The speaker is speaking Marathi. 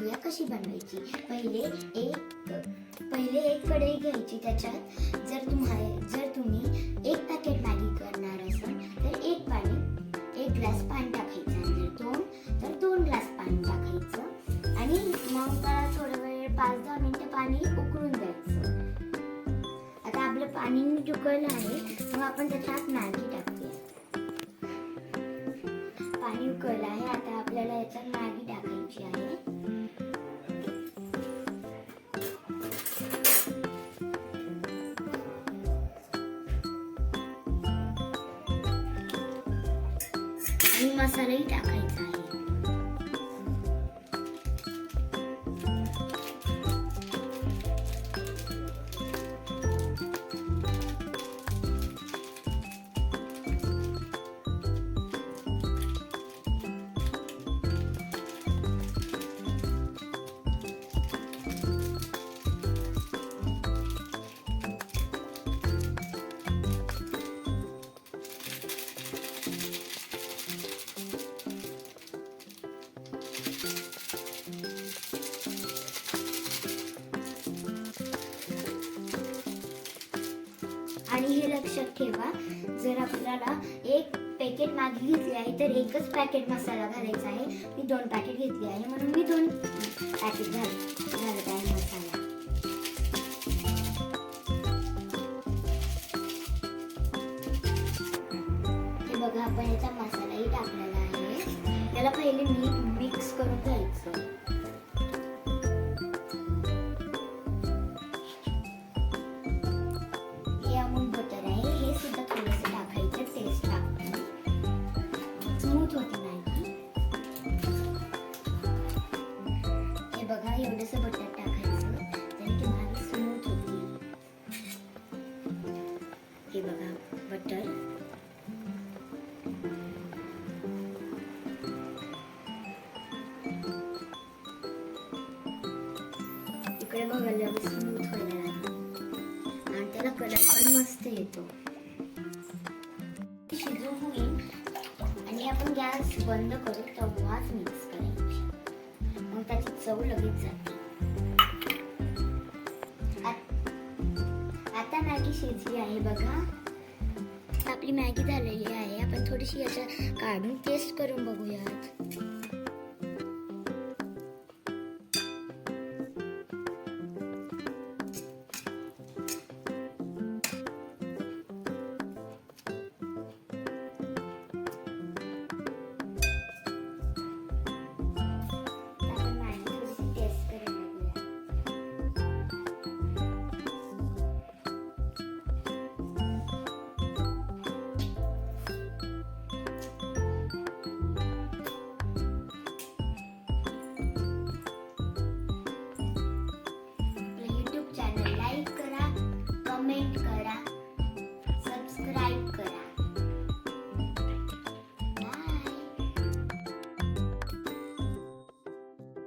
बघूया कशी बनवायची. पहिले एक कढई घ्यायची. त्याच्यात जर तुम्ही एक पॅकेट मॅगी करणार असाल तर एक ग्लास पाणी टाकायचं. आणि जर दोन ग्लास पाणी टाकायचं आणि मग त्याला थोडा वेळ 5-10 मिनिटं पाणी उकळून द्यायचं. आता आपलं पाणी उकळलं आहे, मग आपण त्याच्यात मॅगी टाकूया. पाणी उकळलं आहे, आता आपल्याला याच्यात मॅगी टाकायची आहे. आणि मसालाही टाकायचा आहे. आणि हे लक्षात ठेवा, जर आपल्याला एक पॅकेट मॅगी घेतली आहे तर एकच पॅकेट मसाला घालायचा आहे. मी 2 पॅकेट घेतली आहे म्हणून मी 2 पॅकेट घालत आहे मसाला. हे बघा, आपण याचा मसालाही टाकलेला आहे. त्याला पहिले मिक्स करून घ्यायचं. बघा, एवढंसं बटर टाकायचं त्याने की भाजी स्मूथ होती. हे बघा बटर. इकडे बघा स्मूथ व्हायला लागलं आणि त्याला कलर पण मस्त येतो. शिजून होईल आणि आपण गॅस बंद करू तेव्हाच मिक्स करायची. मग त्याची चव लगेच जाते. आता मॅगी शिजली आहे बघा. आपली मॅगी झालेली आहे. आपण थोडीशी याच्यात काढून टेस्ट करून बघूयात.